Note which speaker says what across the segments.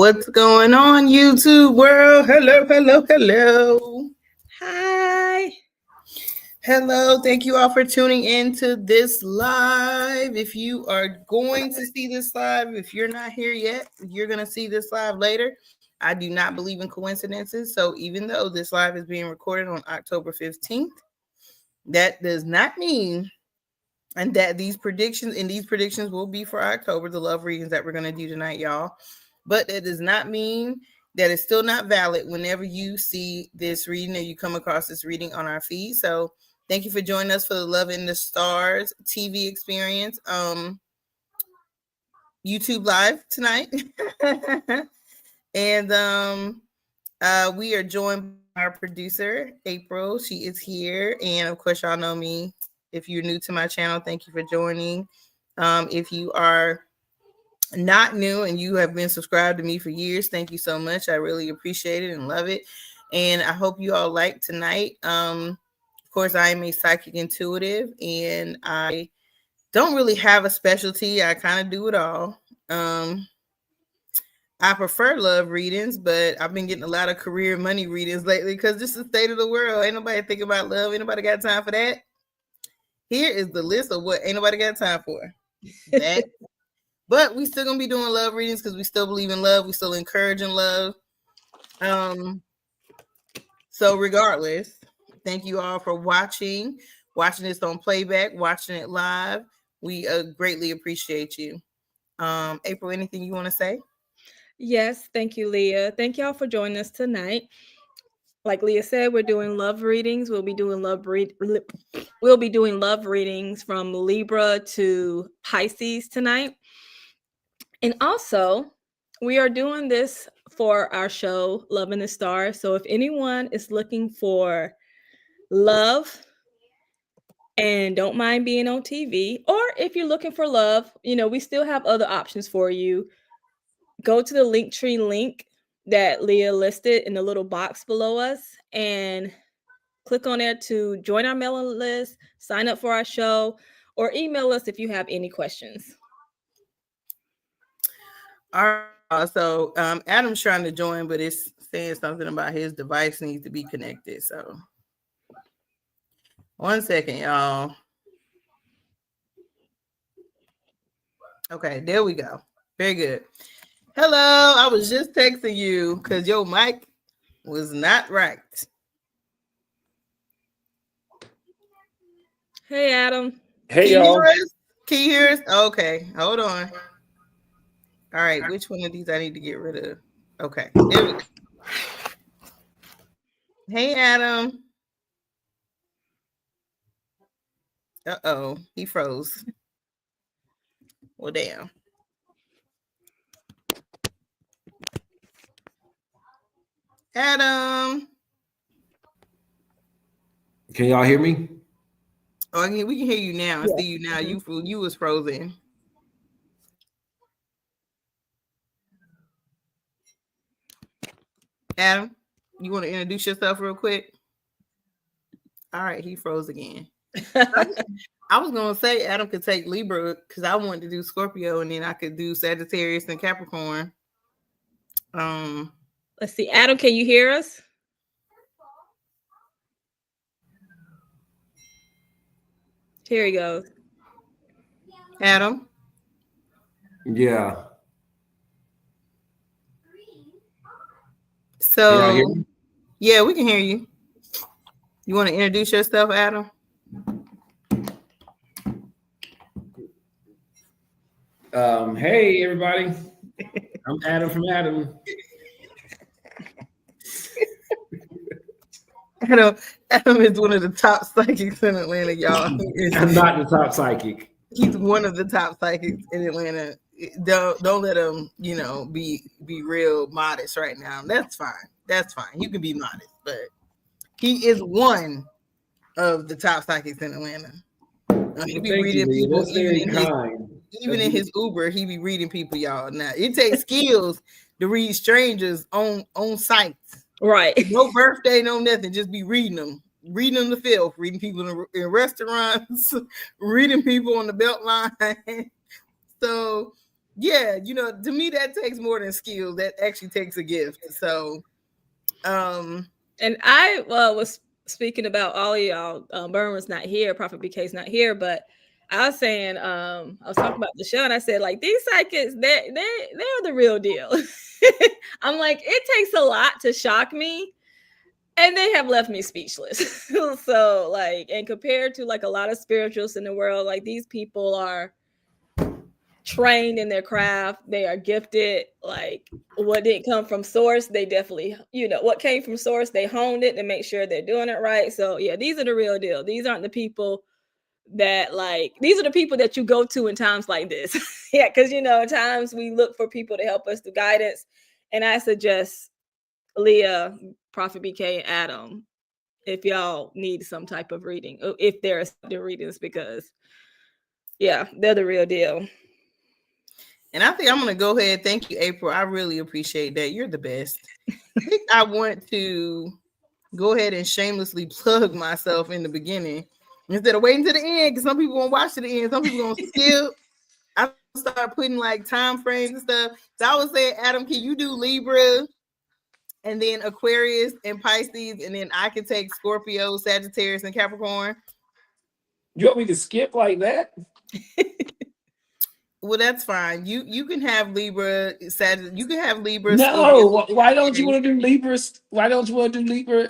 Speaker 1: What's going on, YouTube world? Hello.
Speaker 2: Hi.
Speaker 1: Hello. Thank you all for tuning in to this live. If you are going to see this live, if you're not here yet, you're going to see this live later. I do not believe in coincidences. So even though this live is being recorded on October 15th, that does not mean and that these predictions will be for October, the love readings that we're going to do tonight, y'all. But that does not mean that it's still not valid whenever you see this reading or you come across this reading on our feed. So thank you for joining us for the Love in the Stars TV experience, YouTube live tonight. And we are joined by our producer, April. She is here. And of course, y'all know me. If you're new to my channel, thank you for joining. If you are not new and you have been subscribed to me for years, thank you so much. I really appreciate it and love it. And I hope you all like tonight. Of course, I am a psychic intuitive and I don't really have a specialty. I kind of do it all. I prefer love readings, but I've been getting a lot of career money readings lately because this is the state of the world. Ain't nobody thinking about love. Ain't nobody got time for that. Here is the list of what ain't nobody got time for. That. But we still gonna be doing love readings because we still believe in love. We still encouraging love. So regardless, thank you all for watching this on playback, watching it live. We greatly appreciate you. April, anything you want to say?
Speaker 2: Yes, thank you, Leah. Thank y'all for joining us tonight. Like Leah said, we're doing love readings. We'll be doing love readings from Libra to Pisces tonight. And also, we are doing this for our show, Love in the Stars. So if anyone is looking for love and don't mind being on TV, or if you're looking for love, we still have other options for you. Go to the Linktree link that Leah listed in the little box below us and click on there to join our mailing list, sign up for our show, or email us if you have any questions.
Speaker 1: All right. So Adam's trying to join, but it's saying something about his device needs to be connected. So 1 second, y'all. Okay, there we go. Very good. Hello, I was just texting you because your mic was not right.
Speaker 2: Hey, Adam.
Speaker 3: Hey, y'all.
Speaker 1: Can you hear us? Okay, hold on. All right, which one of these I need to get rid of? Okay, there we go. Hey, Adam. Uh-oh, he froze. Well, damn. Adam.
Speaker 3: Can y'all hear me?
Speaker 1: Oh, we can hear you now. I see you now. You was frozen. Adam, you want to introduce yourself real quick? All right, he froze again. I was going to say Adam could take Libra because I wanted to do Scorpio and then I could do Sagittarius and Capricorn.
Speaker 2: Let's see. Adam, can you hear us? Here he goes.
Speaker 1: Adam?
Speaker 3: Yeah.
Speaker 1: So, yeah, we can hear you. You want to introduce yourself, Adam?
Speaker 3: Hey, everybody. I'm Adam from Adam.
Speaker 1: Adam is one of the top psychics in Atlanta, y'all.
Speaker 3: I'm not the top psychic.
Speaker 1: He's one of the top psychics in Atlanta. Don't let him, be real modest right now. That's fine. You can be modest, but he is one of the top psychics in Atlanta. He be reading people even in his Uber. He be reading people, y'all. Now it takes skills to read strangers on sites.
Speaker 2: Right.
Speaker 1: No birthday, no nothing. Just be reading them to filth, reading people in restaurants, reading people on the belt line. So Yeah, to me that takes more than skill. That actually takes a gift. So,
Speaker 2: and I was speaking about all of y'all. Burn was not here. Prophet BK's not here, but I was saying, I was talking about the show, and I said, like, these psychics, they're the real deal. I'm like, it takes a lot to shock me, and they have left me speechless. So, like, and compared to like a lot of spiritualists in the world, like these people are trained in their craft, they are gifted. Like, what didn't come from source, they definitely, what came from source, they honed it to make sure they're doing it right. So yeah, these are the real deal. These aren't the people that, like, these are the people that you go to in times like this. Yeah, because at times we look for people to help us through guidance, and I suggest Leah, Prophet BK, and Adam, if y'all need some type of reading, if there are the readings, because yeah, they're the real deal.
Speaker 1: And I think I'm going to go ahead. Thank you, April. I really appreciate that. You're the best. I think I want to go ahead and shamelessly plug myself in the beginning instead of waiting to the end, because some people won't watch to the end. Some people going to skip. I start putting like time frames and stuff. So I was saying, Adam, can you do Libra and then Aquarius and Pisces, and then I can take Scorpio, Sagittarius, and Capricorn?
Speaker 3: You want me to skip like that?
Speaker 1: Well, that's fine. You can have Libra, Sagittarius. You can have Libra.
Speaker 3: No,
Speaker 1: Scorpio,
Speaker 3: why don't you want to do Libra? Why don't you want to do Libra?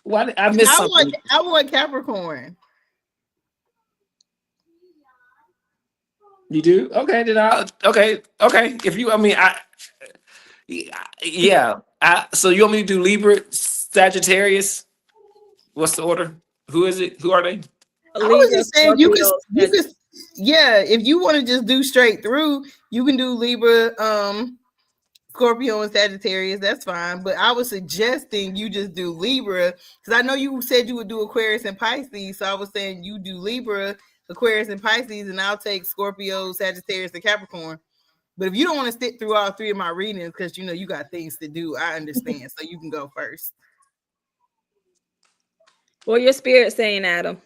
Speaker 3: Why I missed something?
Speaker 1: I want Capricorn.
Speaker 3: You do? Okay, then okay. If you, yeah. So you want me to do Libra, Sagittarius? What's the order? Who is it? Who are they?
Speaker 1: I was just saying you could, yeah. If you want to just do straight through, you can do Libra, Scorpio, and Sagittarius. That's fine. But I was suggesting you just do Libra, because I know you said you would do Aquarius and Pisces. So I was saying you do Libra, Aquarius, and Pisces, and I'll take Scorpio, Sagittarius, and Capricorn. But if you don't want to stick through all three of my readings, because you got things to do, I understand. So you can go first.
Speaker 2: What your spirit saying, Adam?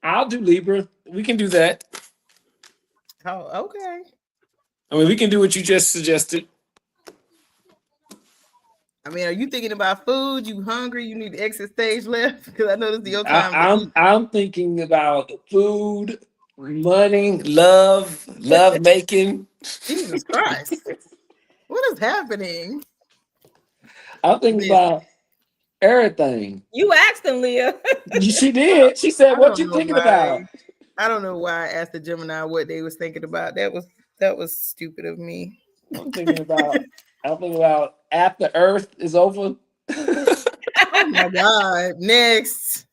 Speaker 3: I'll do Libra. We can do that.
Speaker 1: Oh, okay.
Speaker 3: I mean, we can do what you just suggested.
Speaker 1: I mean, are you thinking about food? You hungry? You need the exit stage left? Because I know this is your time.
Speaker 3: I'm thinking about food, money, love making.
Speaker 1: Jesus Christ. What is happening?
Speaker 3: I'm thinking about everything.
Speaker 2: You asked him, Leah.
Speaker 3: She did. She said, "What you thinking about?"
Speaker 1: I don't know why I asked the Gemini what they was thinking about. That was stupid of me.
Speaker 3: I'm thinking about after Earth is over.
Speaker 1: Oh my God. Next.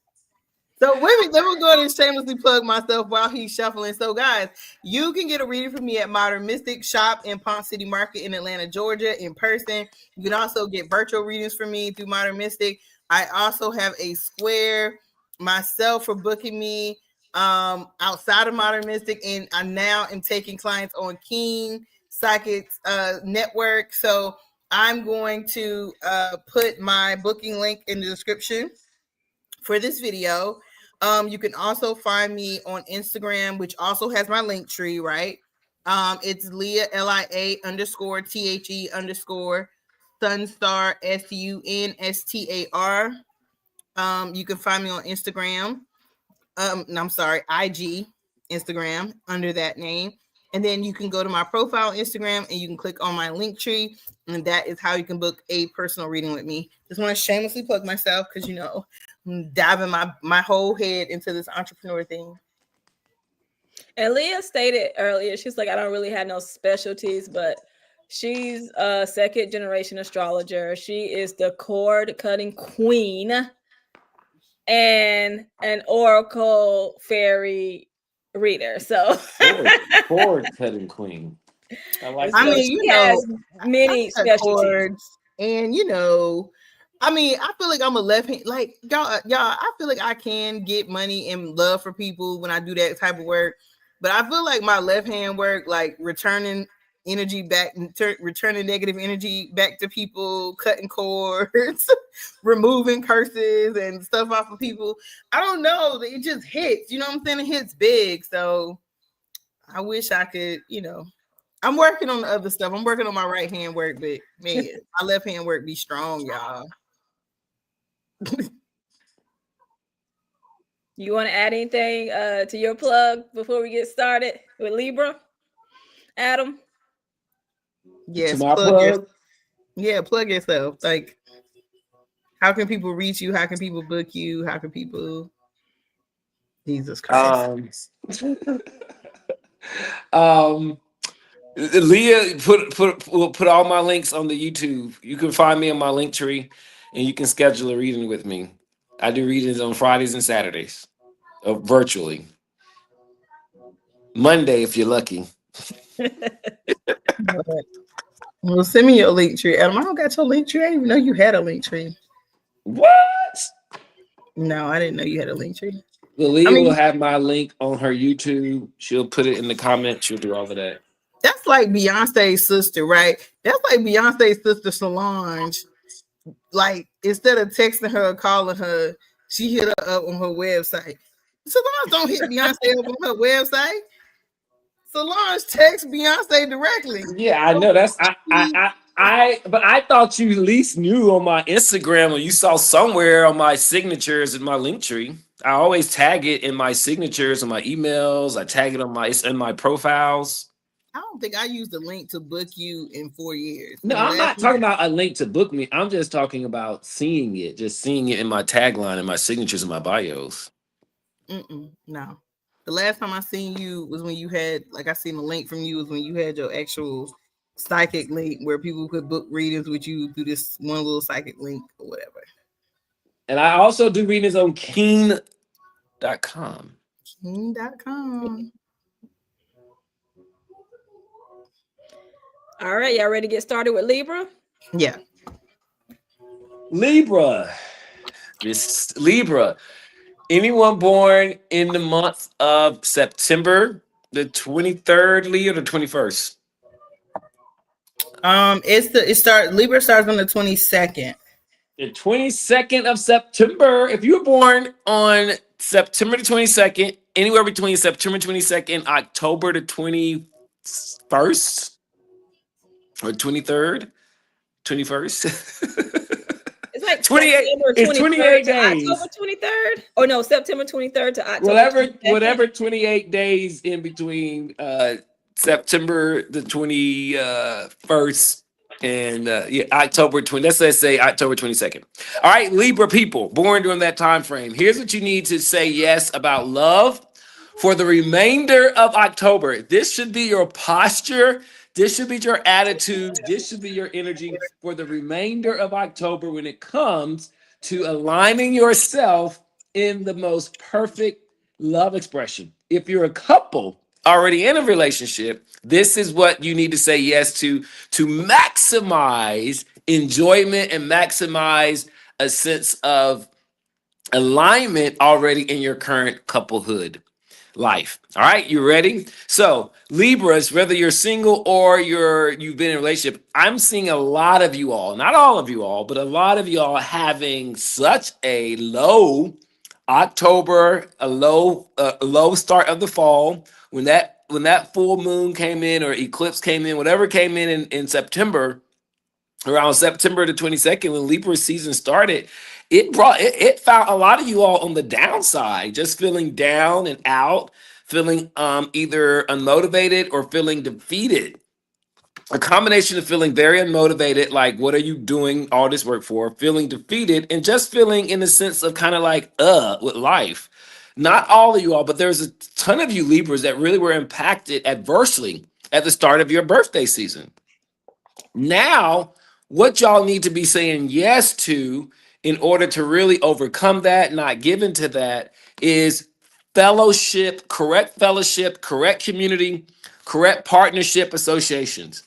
Speaker 1: So let me go ahead and shamelessly plug myself while he's shuffling. So guys, you can get a reading from me at Modern Mystic Shop in Ponce City Market in Atlanta, Georgia, in person. You can also get virtual readings from me through Modern Mystic. I also have a square myself for booking me outside of Modern Mystic, and I now am taking clients on King Psychics Network. So I'm going to put my booking link in the description for this video. You can also find me on Instagram, which also has my link tree, right? It's Leah, LIA _ THE _ Sunstar, SUNSTAR. You can find me on Instagram. I'm sorry, IG, Instagram, under that name. And then you can go to my profile on Instagram and you can click on my link tree. And that is how you can book a personal reading with me. Just want to shamelessly plug myself because, I'm diving my whole head into this entrepreneur thing.
Speaker 2: And Leah stated earlier, she's like, I don't really have no specialties, but she's a second generation astrologer. She is the cord cutting queen and an oracle fairy reader. So
Speaker 3: cord cutting queen.
Speaker 1: I mean,
Speaker 2: has many specialties.
Speaker 1: And I mean, I feel like I'm a left hand, like y'all. I feel like I can get money and love for people when I do that type of work, but I feel like my left hand work, like returning energy back, returning negative energy back to people, cutting cords, removing curses and stuff off of people. I don't know, it just hits. You know what I'm saying? It hits big. So I wish I could, I'm working on the other stuff. I'm working on my right hand work, but man, my left hand work be strong, y'all.
Speaker 2: You want to add anything to your plug before we get started with Libra? Adam?
Speaker 1: Yes,
Speaker 3: To my plug?
Speaker 1: Plug yourself. Like, how can people reach you? How can people book you? How can people... Jesus Christ.
Speaker 3: Leah will put all my links on the YouTube. You can find me on my link tree, and you can schedule a reading with me. I do readings on Fridays and Saturdays, virtually. Monday, if you're lucky.
Speaker 1: Well, send me your link tree, Adam. I don't got your link tree. I didn't even know you had a link tree.
Speaker 3: What?
Speaker 1: No, I didn't know you had a link tree.
Speaker 3: Well, Leah will have my link on her YouTube. She'll put it in the comments. She'll do all of that.
Speaker 1: That's like Beyonce's sister, right? That's like Beyonce's sister Solange. Like, instead of texting her or calling her, she hit her up on her website. Solange don't hit Beyonce up on her website. Solange texts Beyonce directly.
Speaker 3: Yeah, I know. That's but I thought you at least knew on my Instagram, or you saw somewhere on my signatures in my link tree. I always tag it in my signatures and my emails. I tag it in my profiles.
Speaker 1: I don't think I used a link to book you in 4 years.
Speaker 3: No, I'm not talking about a link to book me. I'm just talking about seeing it in my tagline and my signatures and my bios.
Speaker 1: No. The last time I seen you was when you had, like, I seen a link from you was when you had your actual psychic link where people could book readings with you through this one little psychic link or whatever.
Speaker 3: And I also do readings on Keen.com.
Speaker 1: Keen.com.
Speaker 2: All right, y'all ready to get started with Libra?
Speaker 1: Yeah.
Speaker 3: Libra. Anyone born in the month of September, the 23rd, Leo, the 21st?
Speaker 1: Libra starts on the 22nd.
Speaker 3: The 22nd of September. If you were born on September the 22nd, anywhere between September 22nd and October the 21st or 23rd, 21st.
Speaker 2: It's like
Speaker 3: 28. It's 28 days.
Speaker 2: October 23rd? Or no, September 23rd to October 22nd.
Speaker 3: Whatever 28 days in between September the 21st and October 20. Let's say October 22nd. All right, Libra people born during that time frame. Here's what you need to say yes about love for the remainder of October. This should be your posture. This should be your attitude. This should be your energy for the remainder of October when it comes to aligning yourself in the most perfect love expression. If you're a couple already in a relationship, this is what you need to say yes to maximize enjoyment and maximize a sense of alignment already in your current couplehood life. All right, you ready? So Libras, whether you're single or you've been in a relationship, I'm seeing a lot of you all, not all of you all, but a lot of you all having such a low October, a low start of the fall. When that full moon came in or eclipse came in, whatever came in September, around September the 22nd, when Libra season started, it found a lot of you all on the downside, just feeling down and out, feeling either unmotivated or feeling defeated. A combination of feeling very unmotivated, like what are you doing all this work for, feeling defeated, and just feeling in the sense of kind of like with life. Not all of you all, but there's a ton of you Libras that really were impacted adversely at the start of your birthday season. Now, what y'all need to be saying yes to in order to really overcome that, not give into that, is fellowship, correct community, correct partnership associations.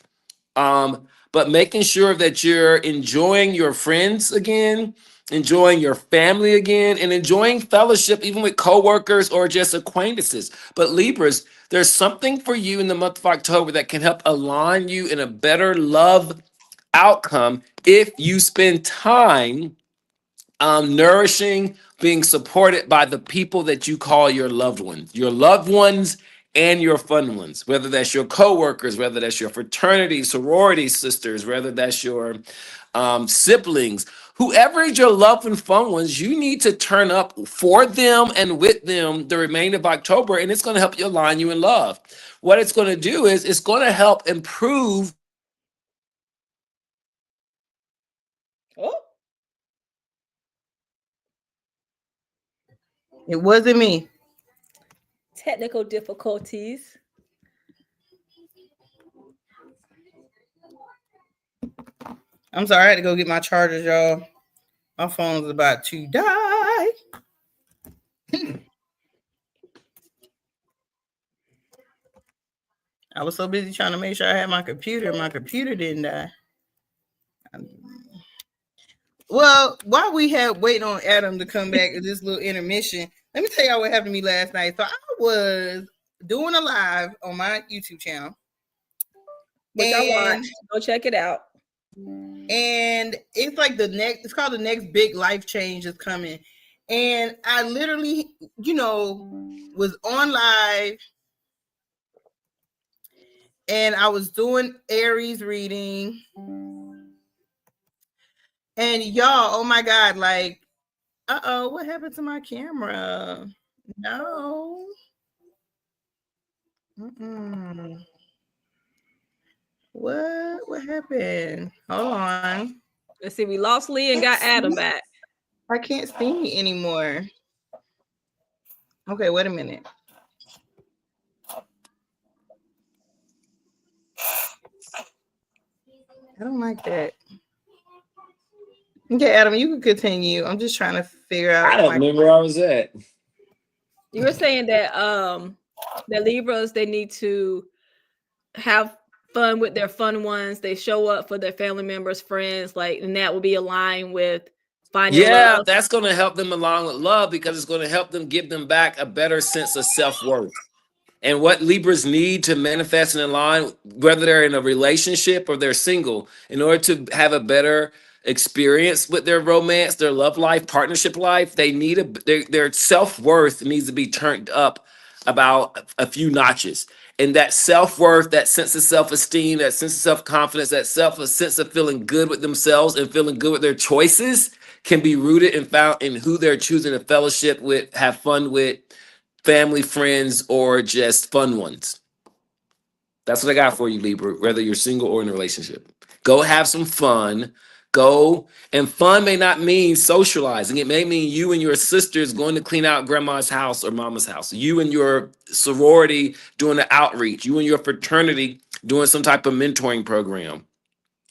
Speaker 3: But making sure that you're enjoying your friends again, enjoying your family again, and enjoying fellowship even with coworkers or just acquaintances. But Libras, there's something for you in the month of October that can help align you in a better love outcome if you spend time nourishing, being supported by the people that you call your loved ones and your fun ones, whether that's your coworkers, whether that's your fraternity, sorority sisters, whether that's your siblings, whoever is your loved and fun ones, you need to turn up for them and with them the remainder of October, and it's going to help you align you in love. What it's going to do is it's going to help improve.
Speaker 2: Oh,
Speaker 1: It wasn't me.
Speaker 2: technical difficulties.
Speaker 1: I'm sorry, I had to go get my chargers, y'all. My phone's about to die. I was so busy trying to make sure I had my computer. My computer didn't die. Well, while we had waiting on Adam to come back at this little intermission, let me tell y'all what happened to me last night. So I was doing a live on my YouTube channel.
Speaker 2: Which I watched. Go check it out.
Speaker 1: And it's like it's called the next big life change is coming. And I literally, was on live and I was doing Aries reading. And y'all, oh my God, like, what happened to my camera? No. What happened? Hold on.
Speaker 2: Let's see. We lost Lee and got Adam back.
Speaker 1: I can't see me anymore. Okay, wait a minute. I don't like that. Okay, Adam, you can continue. I'm just trying to figure out.
Speaker 3: I don't remember where I was at.
Speaker 2: You were saying that the Libras, they need to have fun with their fun ones. They show up for their family members, friends, and that will be aligned with finding love.
Speaker 3: That's going to help them along with love because it's going to help them give them back a better sense of self-worth. And what Libras need to manifest and align, whether they're in a relationship or they're single, in order to have a better experience with their romance, their love life, partnership life, they need their self-worth needs to be turned up about a few notches. And that self-worth, that sense of self-esteem, that sense of self-confidence, a sense of feeling good with themselves and feeling good with their choices can be rooted and found in who they're choosing to fellowship with, have fun with, family, friends, or just fun ones. That's what I got for you, Libra, whether you're single or in a relationship. Go have some fun. And fun may not mean socializing. It may mean you and your sisters going to clean out grandma's house or mama's house. You and your sorority doing an outreach. You and your fraternity doing some type of mentoring program.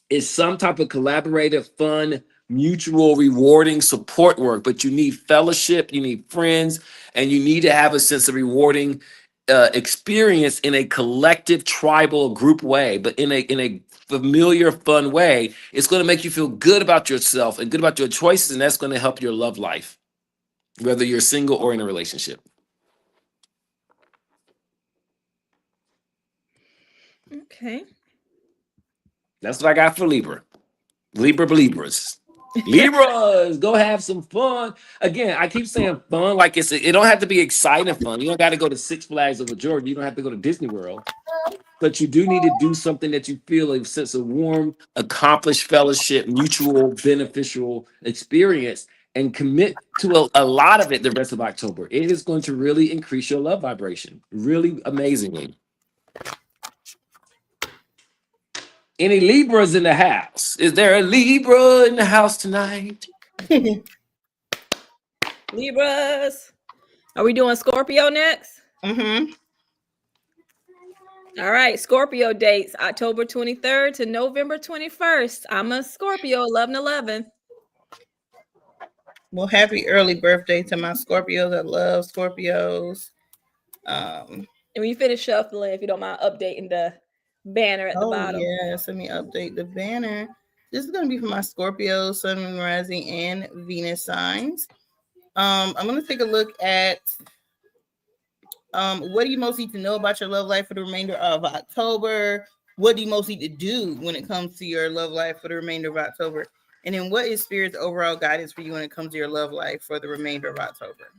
Speaker 3: It's some type of collaborative, fun, mutual, rewarding support work. But you need fellowship, you need friends, and you need to have a sense of rewarding experience in a collective, tribal, group way, but in a familiar, fun way. It's going to make you feel good about yourself and good about your choices, and that's going to help your love life, whether you're single or in a relationship.
Speaker 2: Okay.
Speaker 3: That's what I got for Libra. Libras. Libras, go have some fun. Again, I keep saying fun like it don't have to be exciting fun. You don't got to go to Six Flags over Georgia. You don't have to go to Disney World. But you do need to do something that you feel a sense of warm, accomplished fellowship, mutual, beneficial experience, and commit to a lot of it the rest of October. It is going to really increase your love vibration, really amazingly. Any Libras in the house? Is there a Libra in the house tonight?
Speaker 2: Libras. Are we doing Scorpio next?
Speaker 1: Mm-hmm.
Speaker 2: All right. Scorpio dates October 23rd to November 21st. I'm a Scorpio, 11/11.
Speaker 1: Well, happy early birthday to my Scorpios. I love Scorpios.
Speaker 2: And when you finish shuffling, if you don't mind updating the banner at the bottom.
Speaker 1: Yes, let me update the banner. This is going to be for my Scorpio, Sun, Moon, Rising, and Venus signs. I'm going to take a look at what do you most need to know about your love life for the remainder of October? What do you most need to do when it comes to your love life for the remainder of October? And then what is Spirit's overall guidance for you when it comes to your love life for the remainder of October?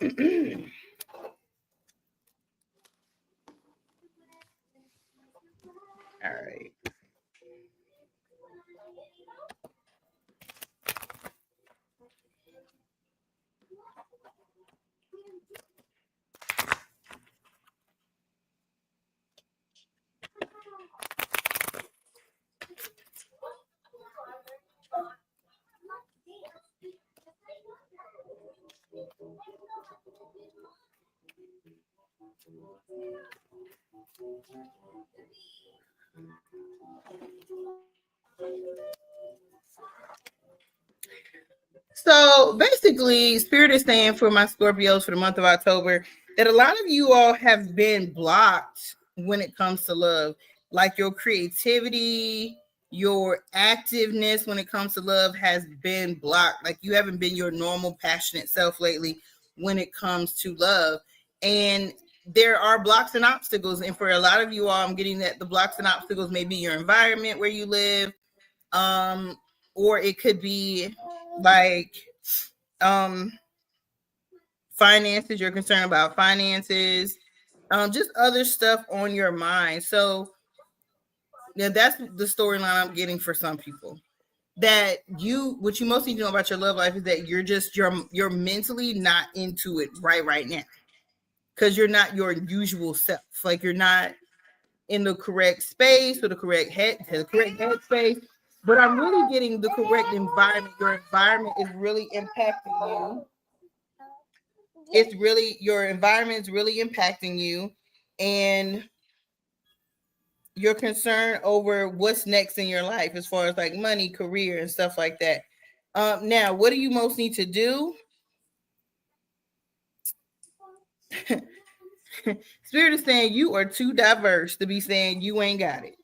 Speaker 1: All right. So basically, Spirit is saying for my Scorpios for the month of October that a lot of you all have been blocked when it comes to love, like your creativity, your activeness when it comes to love has been blocked. Like you haven't been your normal passionate self lately when it comes to love. And there are blocks and obstacles. And for a lot of you all, I'm getting that the blocks and obstacles may be your environment where you live, or it could be like finances. You're concerned about finances, just other stuff on your mind. So yeah, that's the storyline I'm getting for some people. That what you mostly know about your love life is that you're mentally not into it right now, because you're not your usual self. Like you're not in the correct space or the correct head space. But I'm really getting the correct environment. Your environment is really impacting you. Your environment is really impacting you, and you're concerned over what's next in your life as far as like money, career, and stuff like that. Now, what do you most need to do? Spirit is saying you are too diverse to be saying you ain't got it,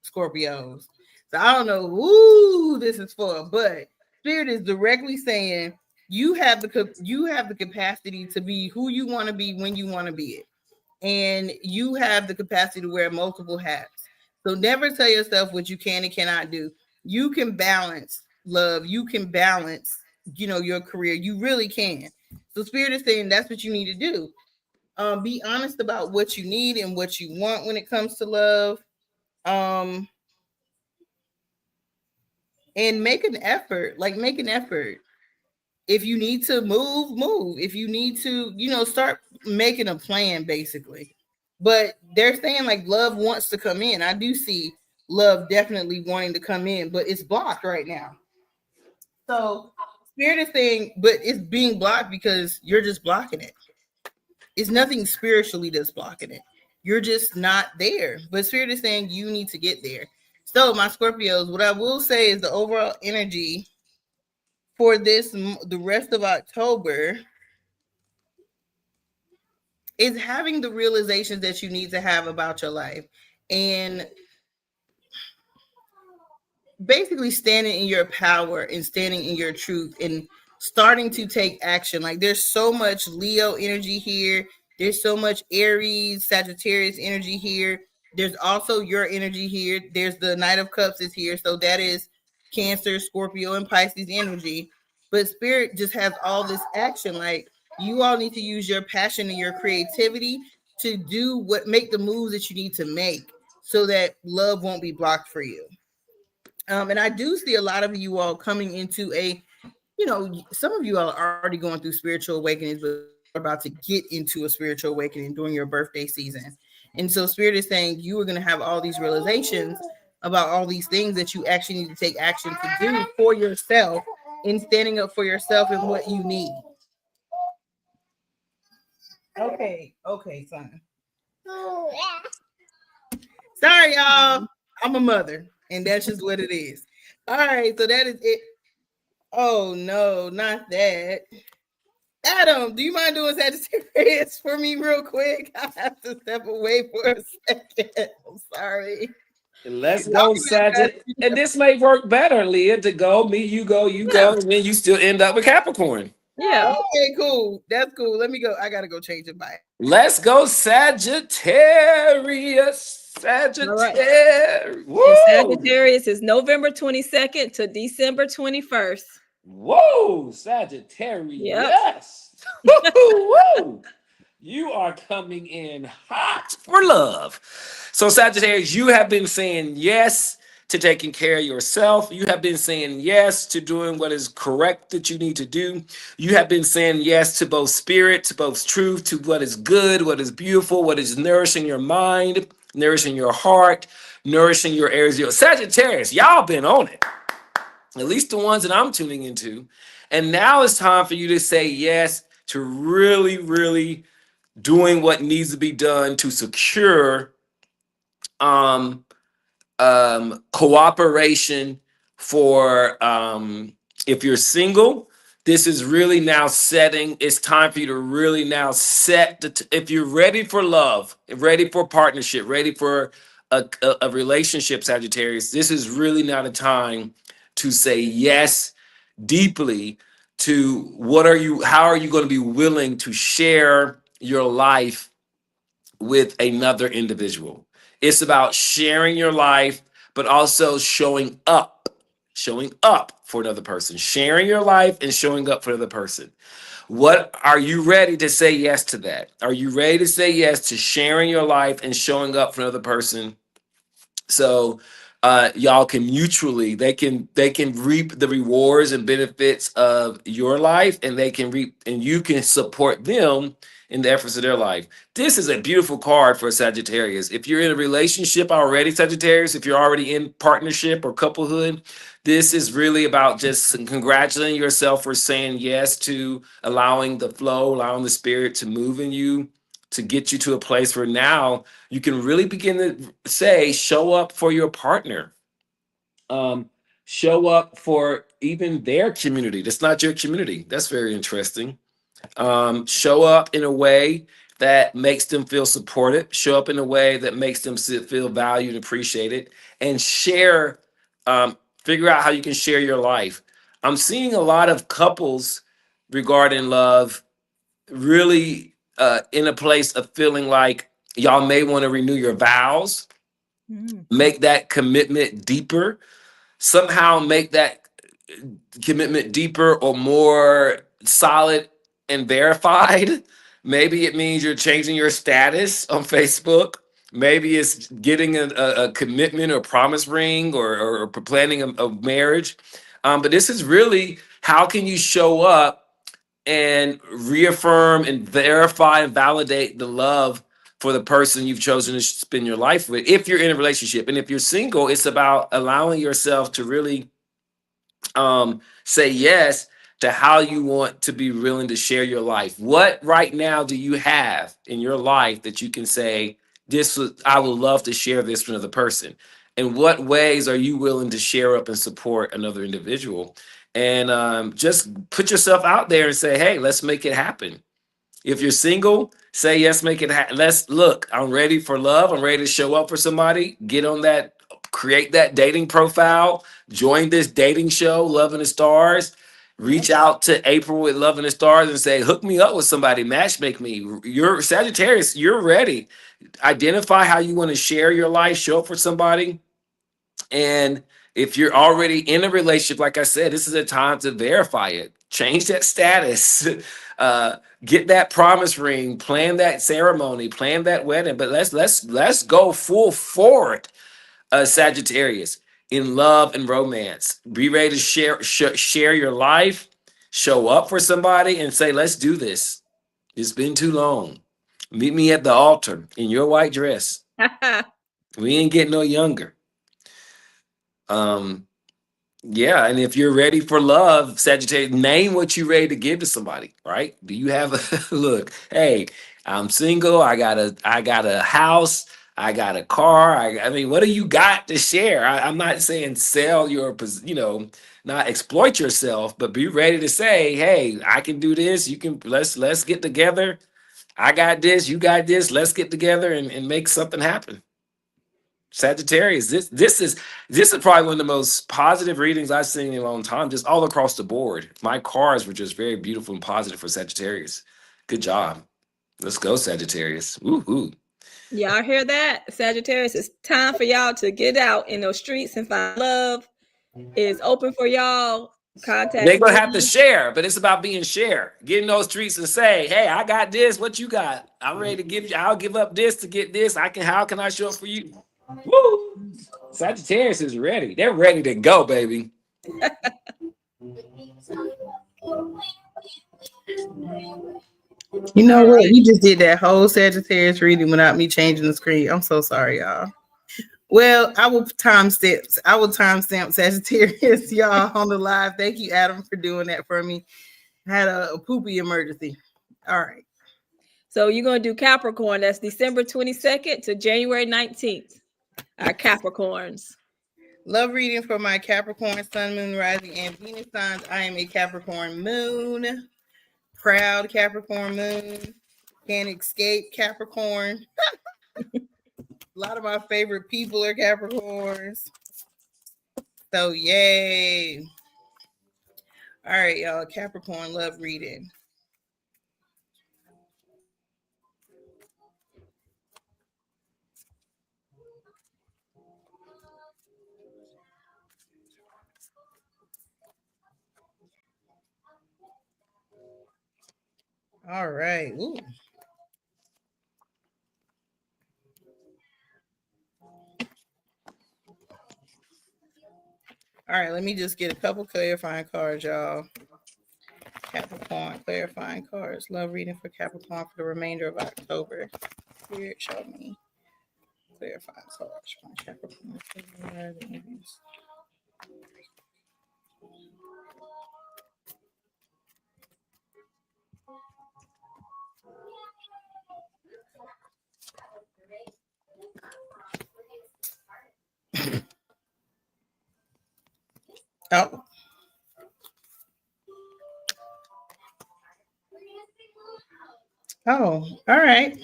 Speaker 1: Scorpios. So I don't know who this is for, but Spirit is directly saying you have the capacity to be who you want to be when you want to be it, and you have the capacity to wear multiple hats. So never tell yourself what you can and cannot do. You can balance love. You can balance, your career. You really can. So Spirit is saying that's what you need to do. Be honest about what you need and what you want when it comes to love. And make an effort. Make an effort. If you need to move. If you need to, start making a plan, basically. But they're saying like love wants to come in. I do see love definitely wanting to come in, but it's blocked right now. So Spirit is saying, but it's being blocked because you're just blocking it. It's nothing spiritually that's blocking it. You're just not there. But Spirit is saying you need to get there. So my Scorpios, what I will say is the overall energy for the rest of October is having the realizations that you need to have about your life, and basically standing in your power and standing in your truth and starting to take action. Like there's so much Leo energy here. There's so much Aries, Sagittarius energy here. There's also your energy here. There's the Knight of Cups is here. So that is Cancer, Scorpio, and Pisces energy. But Spirit just has all this action. Like you all need to use your passion and your creativity to make the moves that you need to make so that love won't be blocked for you. And I do see a lot of you all coming into some of you all are already going through spiritual awakenings, but about to get into a spiritual awakening during your birthday season. And so Spirit is saying you are going to have all these realizations about all these things that you actually need to take action to do for yourself in standing up for yourself and what you need. Okay, son. Sorry, y'all. I'm a mother, and that's just what it is. All right, so that is it. Oh no, not that. Adam, do you mind doing Sagittarius for me real quick? I have to step away for a second. I'm sorry.
Speaker 3: Let's go, Sagittarius. And this may work better, Leah, to go. Me, you go, and then you still end up with Capricorn.
Speaker 2: Yeah.
Speaker 1: Okay, cool. That's cool. Let me go. I gotta go change it back.
Speaker 3: Let's go, Sagittarius. Sagittarius.
Speaker 2: Right. Sagittarius is November 22nd to December 21st.
Speaker 3: Whoa, Sagittarius.
Speaker 2: Yep.
Speaker 3: Yes. Woo! You are coming in hot for love. So, Sagittarius, you have been saying yes to taking care of yourself. You have been saying yes to doing what is correct that you need to do. You have been saying yes to both spirit, to both truth, to what is good, what is beautiful, what is nourishing your mind, nourishing your heart, nourishing your areas. Sagittarius, y'all been on it. At least the ones that I'm tuning into. And now it's time for you to say yes to really, really doing what needs to be done to secure cooperation for if you're single. This is really now setting. It's time for you to really now set if you're ready for love, ready for partnership, ready for a relationship, Sagittarius. This is really now the time to say yes deeply to how are you going to be willing to share your life with another individual. It's about sharing your life, but also showing up for another person, sharing your life and showing up for another person. What are you ready to say yes to that? Are you ready to say yes to sharing your life and showing up for another person? So y'all can mutually, they can reap the rewards and benefits of your life, and they can reap, and you can support them in the efforts of their life. This is a beautiful card for Sagittarius. If you're in a relationship already, Sagittarius, if you're already in partnership or couplehood, this is really about just congratulating yourself for saying yes to allowing the flow, allowing the spirit to move in you, to get you to a place where now you can really begin to say, show up for your partner. Show up for even their community. That's not your community. That's very interesting. Show up in a way that makes them feel supported. Show up in a way that makes them feel valued and appreciated. And share, figure out how you can share your life. I'm seeing a lot of couples regarding love really in a place of feeling like y'all may want to renew your vows, make that commitment deeper, somehow make that commitment deeper or more solid and verified. Maybe it means you're changing your status on Facebook. Maybe it's getting a commitment or promise ring or planning a marriage. But this is really, how can you show up and reaffirm and verify and validate the love for the person you've chosen to spend your life with, if you're in a relationship. And if you're single, it's about allowing yourself to really say yes to how you want to be willing to share your life. What right now do you have in your life that you can say, I would love to share this with another person? And what ways are you willing to share up and support another individual? And just put yourself out there and say, hey, let's make it happen. If you're single, say yes, make it happen. Let's look, I'm ready for love. I'm ready to show up for somebody. Get on that, create that dating profile, join this dating show, Love in the Stars. Reach out to April with Love in the Stars and say, hook me up with somebody, matchmake me. You're Sagittarius, you're ready. Identify how you want to share your life, show up for somebody. And if you're already in a relationship, like I said, this is a time to verify it. Change that status. Get that promise ring. Plan that ceremony. Plan that wedding. But let's go full forward, Sagittarius, in love and romance. Be ready to share your life. Show up for somebody and say, let's do this. It's been too long. Meet me at the altar in your white dress. We ain't getting no younger. Yeah, and if you're ready for love, Sagittarius, name what you're ready to give to somebody, right? Do you have a look? Hey, I'm single. I got a house. I got a car. I mean, what do you got to share? I'm not saying sell your, not exploit yourself, but be ready to say, hey, I can do this. You can, let's get together. I got this. You got this. Let's get together and make something happen. Sagittarius, this is probably one of the most positive readings I've seen in a long time, just all across the board. My cards were just very beautiful and positive for Sagittarius. Good job. Let's go, Sagittarius. Woo-hoo.
Speaker 2: Y'all hear that? Sagittarius, it's time for y'all to get out in those streets and find love. It's open for y'all. Contact
Speaker 3: They're gonna have to
Speaker 2: me.
Speaker 3: share, but it's about being shared. Get in those streets and say, "Hey, I got this. What you got? I'm ready to give you. I'll give up this to get this. I can. How can I show up for you?" Woo! Sagittarius is ready. They're ready to go, baby.
Speaker 1: You know
Speaker 2: All
Speaker 1: what?
Speaker 2: right.
Speaker 1: We just did that whole Sagittarius reading without me changing the screen. I'm so sorry, y'all. Well, I will timestamp Sagittarius, y'all, on the live. Thank you, Adam, for doing that for me. I had a poopy emergency. All right.
Speaker 2: So you're going to do Capricorn. That's December 22nd to January 19th. Our Capricorns.
Speaker 1: Love reading for my Capricorn, Sun, Moon, Rising, and Venus signs. I am a Capricorn moon. Proud Capricorn moon. Can't escape Capricorn. A lot of my favorite people are Capricorns. So yay. All right, y'all. Capricorn love reading. All right. Ooh. All right, let me just get a couple clarifying cards, y'all. Capricorn, clarifying cards. Love reading for Capricorn for the remainder of October. Spirit, show me clarifying cards for Capricorn. Oh. Oh, all right.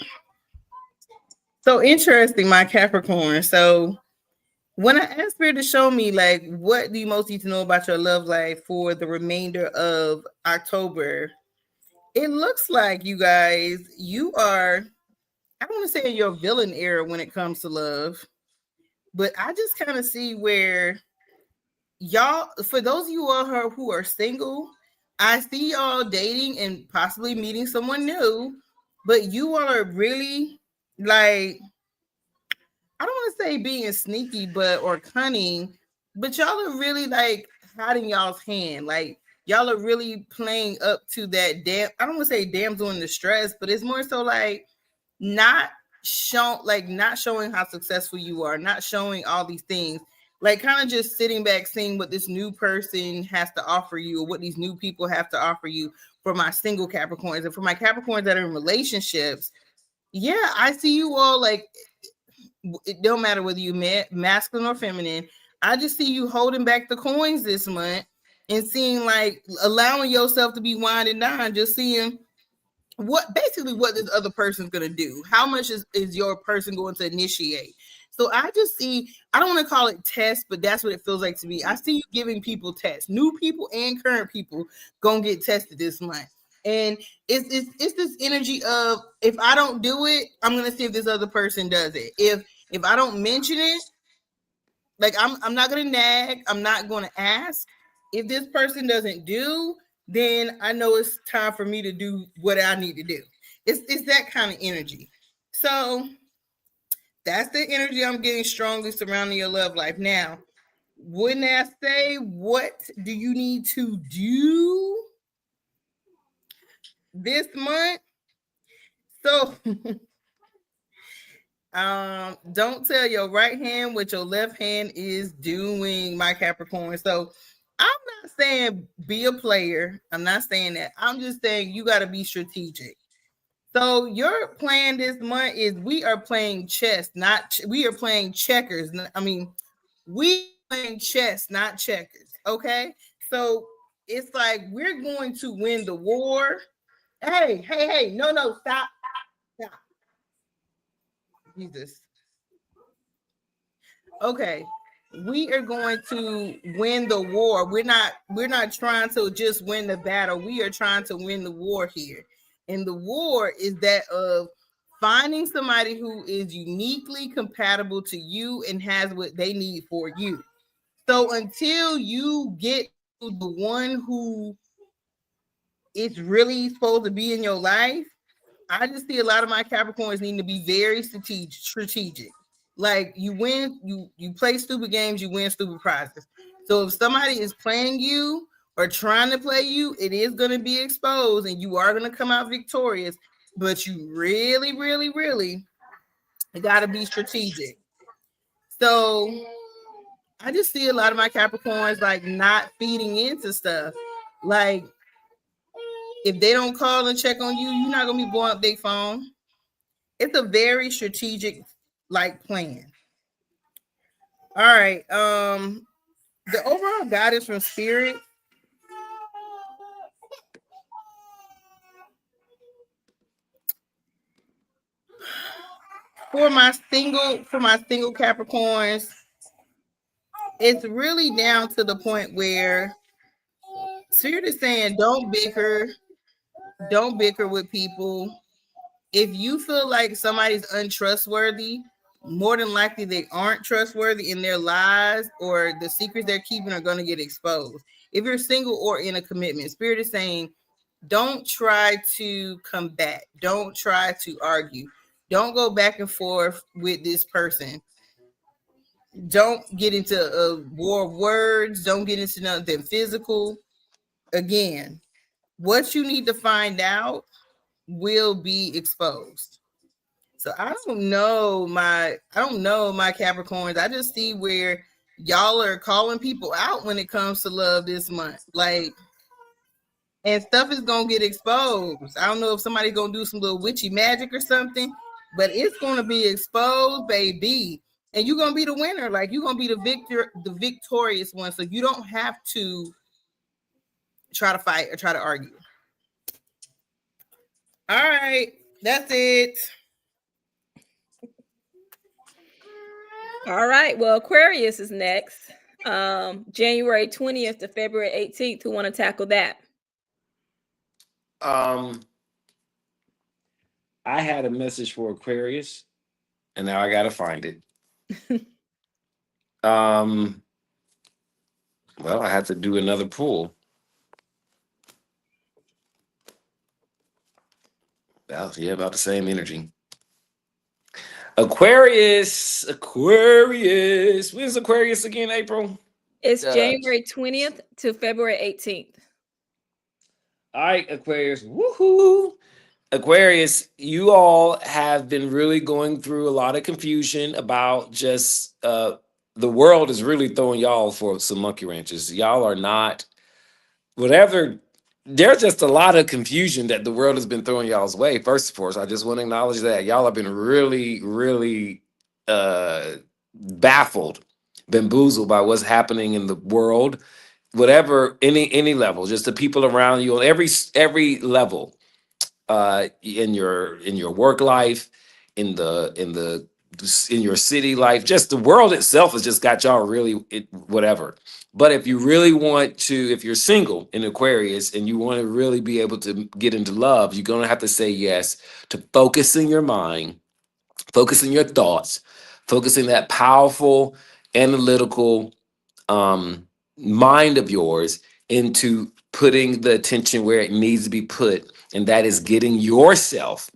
Speaker 1: So interesting, my Capricorn. So when I asked Spirit to show me, like, what do you most need to know about your love life for the remainder of October, it looks like you guys, you are, I don't want to say in your villain era when it comes to love, but I just kind of see where y'all, for those of you all who are single, I see y'all dating and possibly meeting someone new, but you all are really like, I don't want to say being sneaky, but or cunning, but y'all are really like hiding y'all's hand. Like y'all are really playing up to that I don't want to say damsel in distress, but it's more so like not not showing how successful you are, not showing all these things, like kind of just sitting back seeing what this new person has to offer you, or what these new people have to offer you. For my single Capricorns and for my Capricorns that are in relationships, yeah, I see you all like, it don't matter whether you masculine or feminine. I just see you holding back the coins this month and seeing like allowing yourself to be winding down, just seeing what this other person's gonna do. How much is your person going to initiate? So I just see, I don't want to call it test, but that's what it feels like to me. I see you giving people tests, new people and current people gonna get tested this month. And it's this energy of, if I don't do it, I'm gonna see if this other person does it. If I don't mention it, like I'm not gonna nag, I'm not gonna ask. If this person doesn't do, then I know it's time for me to do what I need to do. It's that kind of energy. So that's the energy I'm getting strongly surrounding your love life. Now, wouldn't I say, what do you need to do this month? So don't tell your right hand what your left hand is doing, my Capricorn. So I'm not saying be a player. I'm not saying that. I'm just saying you got to be strategic. So your plan this month is, we are playing chess, we are playing checkers. I mean, we playing chess, not checkers. Okay. So it's like, we're going to win the war. Hey, no, stop. Jesus. Okay, we are going to win the war. We're not trying to just win the battle. We are trying to win the war here. And the war is that of finding somebody who is uniquely compatible to you and has what they need for you. So until you get the one who is really supposed to be in your life, I just see a lot of my Capricorns needing to be very strategic. Like you win, you play stupid games, you win stupid prizes. So if somebody is playing you or trying to play you, it is going to be exposed and you are going to come out victorious. But you really, really, really got to be strategic. So I just see a lot of my Capricorns like not feeding into stuff. Like if they don't call and check on you, you're not gonna be blowing up their phone. It's a very strategic like plan. All right. The overall guidance from spirit. For my single Capricorns, it's really down to the point where spirit is saying don't bicker with people. If you feel like somebody's untrustworthy, more than likely they aren't trustworthy in their lies or the secrets they're keeping are going to get exposed. If you're single or in a commitment, spirit is saying don't try to combat, don't try to argue, don't go back and forth with this person. Don't get into a war of words, don't get into nothing physical. Again, what you need to find out will be exposed. So I don't know my Capricorns. I just see where y'all are calling people out when it comes to love this month. Like, and stuff is gonna get exposed. I don't know if somebody's gonna do some little witchy magic or something, but it's gonna be exposed, baby. And you're gonna be the winner. Like you're gonna be the victorious one. So you don't have to try to fight or try to argue. All right, that's it.
Speaker 2: All right. Well, Aquarius is next. January 20th to February 18th. Who want to tackle that?
Speaker 3: I had a message for Aquarius, and now I gotta find it. Well, I had to do another pull. Well, yeah, about the same energy. Aquarius. When's Aquarius again, April?
Speaker 2: It's January 20th to February 18th.
Speaker 3: All right, Aquarius. Woohoo! Aquarius, you all have been really going through a lot of confusion about just the world is really throwing y'all for some monkey wrenches. Y'all are not whatever. There's just a lot of confusion that the world has been throwing y'all's way. First of all, I just want to acknowledge that y'all have been really, really baffled, bamboozled by what's happening in the world. Whatever, any level, just the people around you on every level, in your work life, in your city life, just the world itself has just got y'all really whatever. But if you really want to, if you're single in Aquarius and you want to really be able to get into love, you're going to have to say yes to focusing your mind, focusing your thoughts, focusing that powerful analytical mind of yours into putting the attention where it needs to be put, and that is getting yourself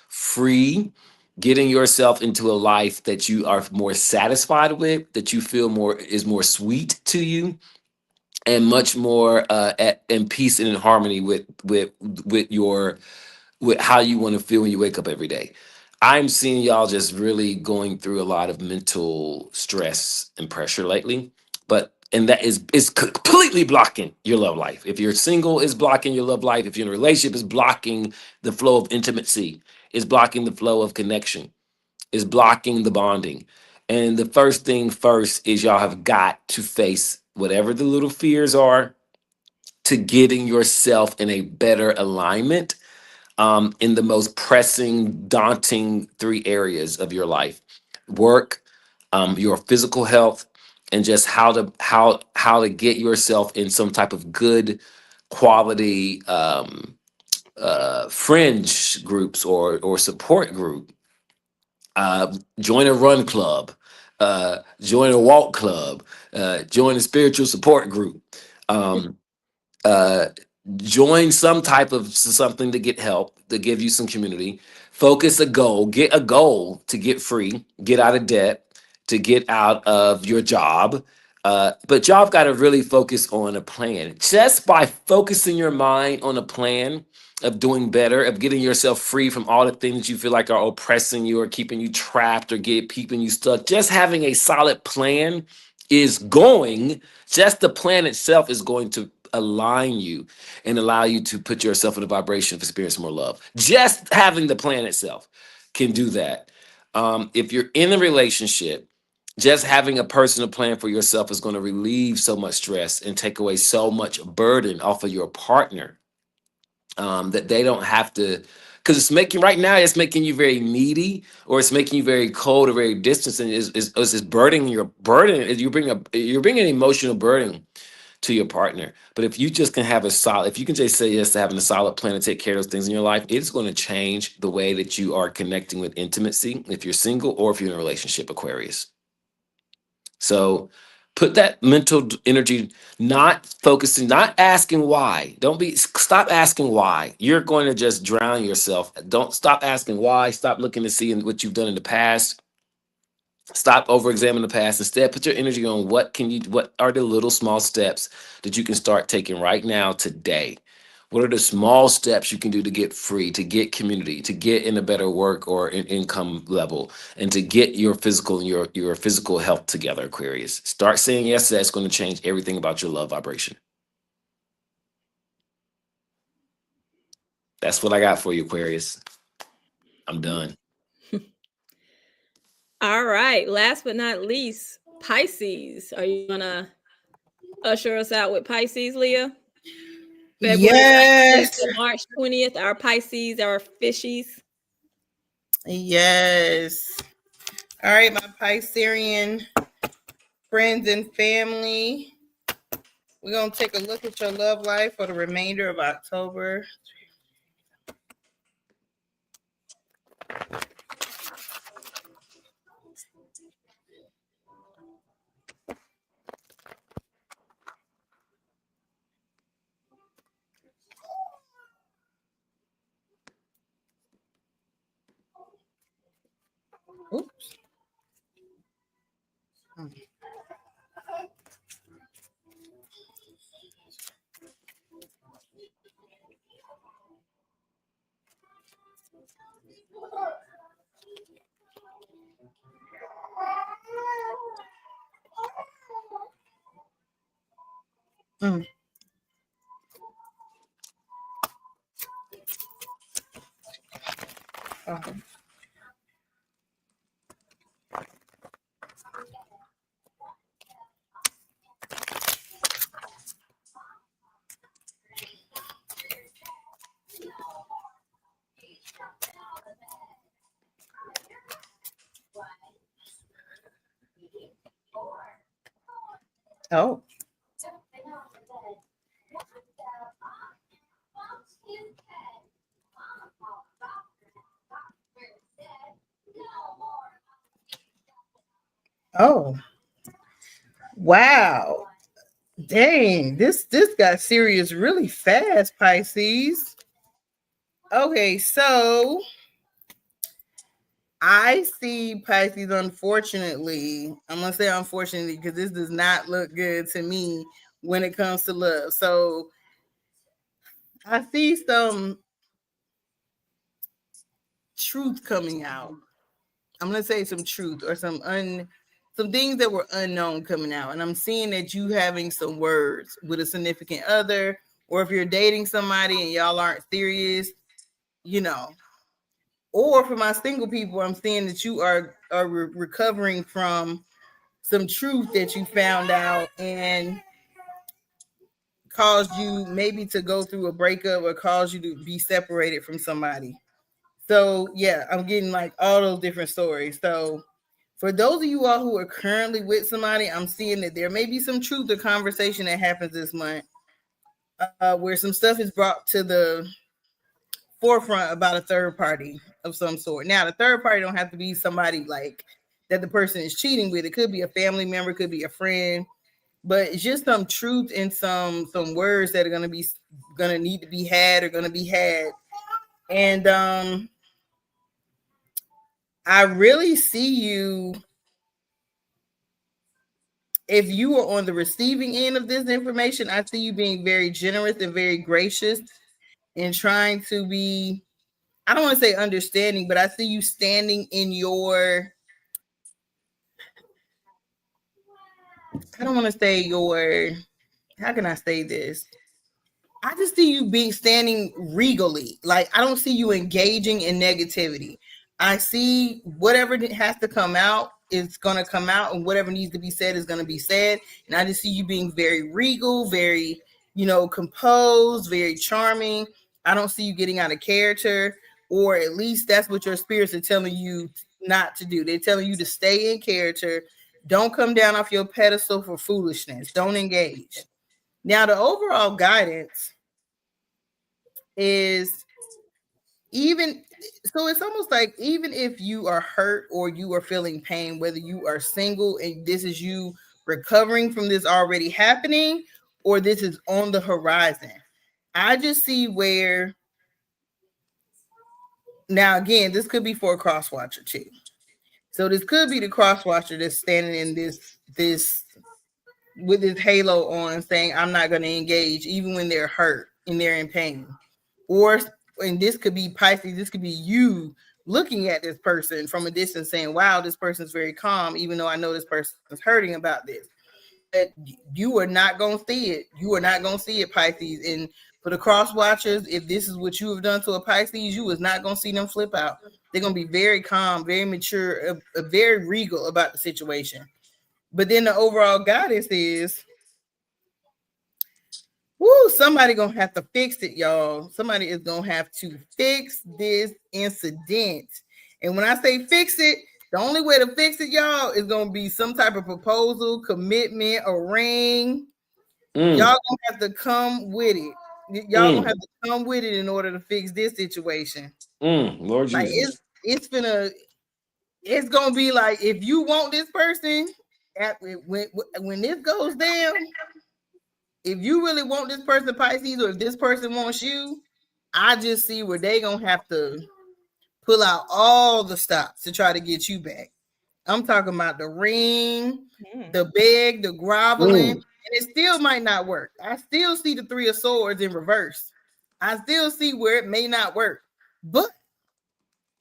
Speaker 3: free, getting yourself into a life that you are more satisfied with, that you feel is more sweet to you, and much more in peace and in harmony with how you want to feel when you wake up every day. I'm seeing y'all just really going through a lot of mental stress and pressure lately, and that is completely blocking your love life. If you're single, it's blocking your love life. If you're in a relationship, it's blocking the flow of intimacy. It's blocking the flow of connection. It's blocking the bonding. And the first thing first is y'all have got to face whatever the little fears are to getting yourself in a better alignment, in the most pressing, daunting 3 areas of your life: work, your physical health, and just how to get yourself in some type of good quality fringe groups or support group. Join a run club. join a walk club, join a spiritual support group, um, uh, join some type of something to get help, to give you some community. Focus a goal, get a goal to get free, get out of debt, to get out of your job. But y'all got to really focus on a plan. Just by focusing your mind on a plan of doing better, of getting yourself free from all the things you feel like are oppressing you or keeping you trapped or keeping you stuck. Just having a solid plan is just the plan itself is going to align you and allow you to put yourself in a vibration of experience more love. Just having the plan itself can do that. If you're in a relationship, just having a personal plan for yourself is going to relieve so much stress and take away so much burden off of your partner, that they don't have to, because it's making you very needy, or it's making you very cold or very distant, and is burdening you're bringing an emotional burden to your partner. But if you just can have if you can just say yes to having a solid plan to take care of those things in your life, it's going to change the way that you are connecting with intimacy, if you're single or if you're in a relationship, Aquarius. So put that mental energy, not focusing, not asking why. Stop asking why. You're going to just drown yourself. Don't stop asking why. Stop looking to see what you've done in the past. Stop over-examining the past. Instead, put your energy on what are the little small steps that you can start taking right now, today. What are the small steps you can do to get free, to get community, to get in a better work or income level, and to get your physical and your physical health together, Aquarius? Start saying yes to that. It's going to change everything about your love vibration. That's what I got for you, Aquarius. I'm done.
Speaker 2: All right. Last but not least, Pisces. Are you gonna usher us out with Pisces, Leah? February 19th to March 20th, our Pisces, our fishies.
Speaker 1: Yes. All right, my Piscean friends and family. We're going to take a look at your love life for the remainder of October. Oops. Mm. Oh. Oh. Wow. Dang, this got serious really fast, Pisces. Okay, so I see Pisces, unfortunately. I'm going to say unfortunately because this does not look good to me when it comes to love. So I see some truth coming out. I'm going to say some truth or some things that were unknown coming out. And I'm seeing that you having some words with a significant other, or if you're dating somebody and y'all aren't serious, or for my single people, I'm seeing that you are recovering from some truth that you found out and caused you maybe to go through a breakup or caused you to be separated from somebody. So yeah, I'm getting like all those different stories. So for those of you all who are currently with somebody, I'm seeing that there may be some truth or conversation that happens this month where some stuff is brought to the forefront about a third party of some sort. Now, the third party don't have to be somebody like that the person is cheating with. It could be a family member, could be a friend, but it's just some truth and some words that are gonna need to be had or gonna be had. And I really see you, if you are on the receiving end of this information, I see you being very generous and very gracious and trying to be, I don't want to say understanding, but I see you standing in your, I don't want to say your, how can I say this? I just see you being standing regally. Like, I don't see you engaging in negativity. I see whatever has to come out is going to come out, and whatever needs to be said is going to be said. And I just see you being very regal, very, composed, very charming. I don't see you getting out of character, or at least that's what your spirits are telling you not to do. They're telling you to stay in character. Don't come down off your pedestal for foolishness. Don't engage. Now, the overall guidance is, even so, it's almost like, even if you are hurt or you are feeling pain, whether you are single and this is you recovering from this already happening, or this is on the horizon, I just see where, now again, this could be for a cross watcher too. So this could be the cross watcher that's standing in this with his halo on, saying, I'm not going to engage even when they're hurt and they're in pain. Or, and this could be Pisces, this could be you looking at this person from a distance saying, wow, this person's very calm, even though I know this person is hurting about this. But you are not going to see it. You are not going to see it, Pisces. And for the cross watchers, if this is what you have done to a Pisces, you is not going to see them flip out. They're going to be very calm, very mature, very regal about the situation. But then the overall guidance is, somebody gonna have to fix it, y'all. Somebody is gonna have to fix this incident. And when I say fix it, the only way to fix it, y'all, is gonna be some type of proposal, commitment, a ring. Y'all gonna have to come with it. Y'all gonna have to come with it in order to fix this situation.
Speaker 3: Lord
Speaker 1: like,
Speaker 3: Jesus.
Speaker 1: It's gonna be like, if you want this person, when this goes down, if you really want this person, Pisces, or if this person wants you, I just see where they gonna have to pull out all the stops to try to get you back. I'm talking about the ring, the beg, the groveling, and it still might not work. I still see the Three of Swords in reverse. I still see where it may not work, but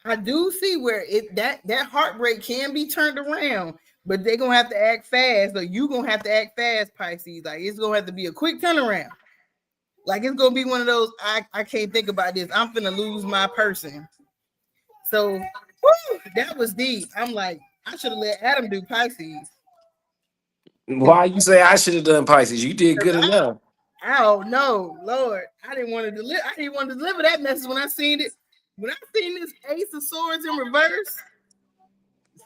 Speaker 1: I do see where that heartbreak can be turned around. But they're gonna have to act fast, or you gonna have to act fast, Pisces. Like, it's gonna have to be a quick turnaround. Like, it's gonna be one of those, I can't think about this, I'm finna lose my person. So that was deep. I'm like, I should have let Adam do Pisces.
Speaker 3: Why you say I should have done Pisces? You did good enough.
Speaker 1: I don't know, Lord. I didn't want to deliver that message when I seen it. When I seen this Ace of Swords in reverse,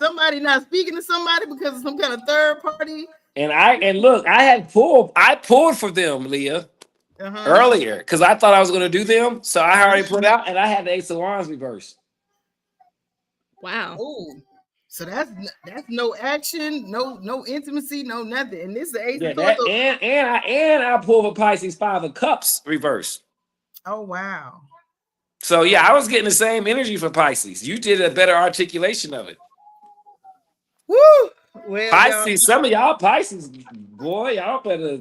Speaker 1: somebody not speaking to somebody because of some kind of third party.
Speaker 3: And look, I pulled for them, Leah, earlier, because I thought I was gonna do them. So I already put out, and I had the Ace of Wands reverse.
Speaker 2: Wow.
Speaker 1: Oh, so that's no action, no intimacy, no nothing. And this is the Ace of Swords.
Speaker 3: And I pulled for Pisces 5 of Cups reverse.
Speaker 1: Oh wow.
Speaker 3: So yeah, I was getting the same energy for Pisces. You did a better articulation of it.
Speaker 1: Woo! Well,
Speaker 3: Pisces, some of y'all Pisces, boy, y'all better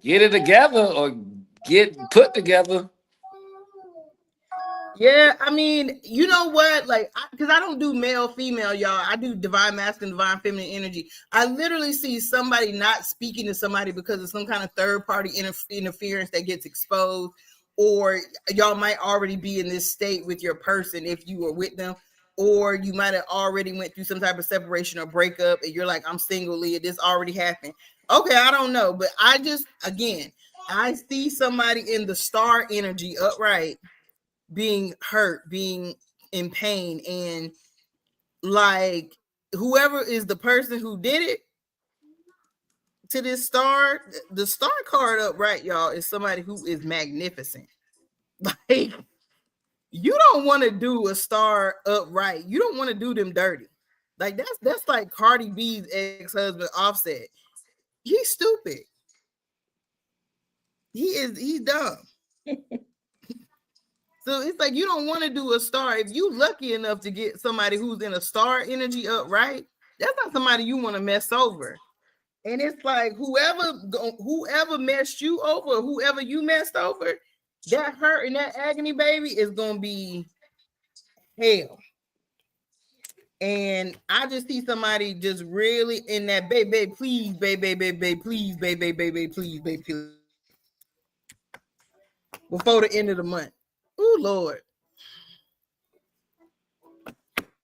Speaker 3: get it together or get put together.
Speaker 1: Yeah, I mean, you know what? Like, because I don't do male, female, y'all. I do divine masculine, divine feminine energy. I literally see somebody not speaking to somebody because of some kind of third party interference that gets exposed, or y'all might already be in this state with your person if you were with them, or you might have already went through some type of separation or breakup, and you're like, I'm single, Leah. This already happened. Okay, I don't know, but I see somebody in the star energy upright, being hurt, being in pain, and like, whoever is the person who did it to this star, the star card upright, y'all, is somebody who is magnificent. Like, you don't want to do a star upright. You don't want to do them dirty. Like that's like Cardi B's ex-husband Offset. He's stupid. He's dumb. So it's like you don't want to do a star. If you lucky enough to get somebody who's in a star energy upright, that's not somebody you want to mess over. And it's like whoever messed you over, whoever you messed over, that hurt and that agony, baby, is gonna be hell. And I just see somebody just really in that baby, please, baby, please, baby, please, baby, please. Before the end of the month. Oh Lord.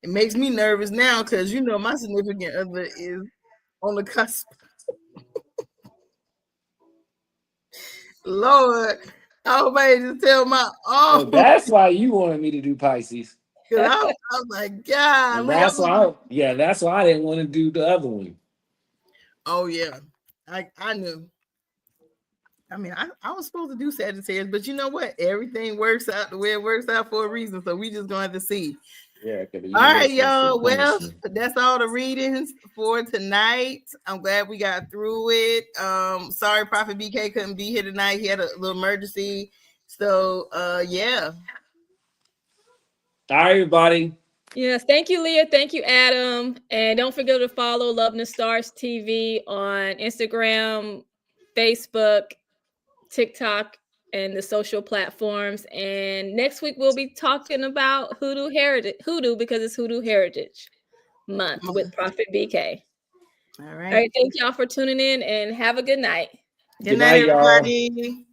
Speaker 1: It makes me nervous now because you know my significant other is on the cusp. Lord, I hope I just tell my
Speaker 3: So that's why you wanted me to do Pisces.
Speaker 1: Because I was like, God.
Speaker 3: And that's why I didn't want to do the other one.
Speaker 1: Oh yeah. I knew. I mean, I was supposed to do Sagittarius, but you know what? Everything works out the way it works out for a reason. So we just gonna have to see.
Speaker 3: Yeah.
Speaker 1: All right, y'all. Well, that's all the readings for tonight. I'm glad we got through it. Sorry, Prophet BK couldn't be here tonight. He had a little emergency. So yeah.
Speaker 3: All right, everybody.
Speaker 2: Yes, thank you, Leah. Thank you, Adam. And don't forget to follow Love in the Stars TV on Instagram, Facebook, TikTok, and the social platforms. And next week we'll be talking about Hoodoo because it's Hoodoo Heritage Month with Prophet BK.
Speaker 1: All
Speaker 2: right. Thank y'all for tuning in and have a good night.
Speaker 1: Good night, everybody.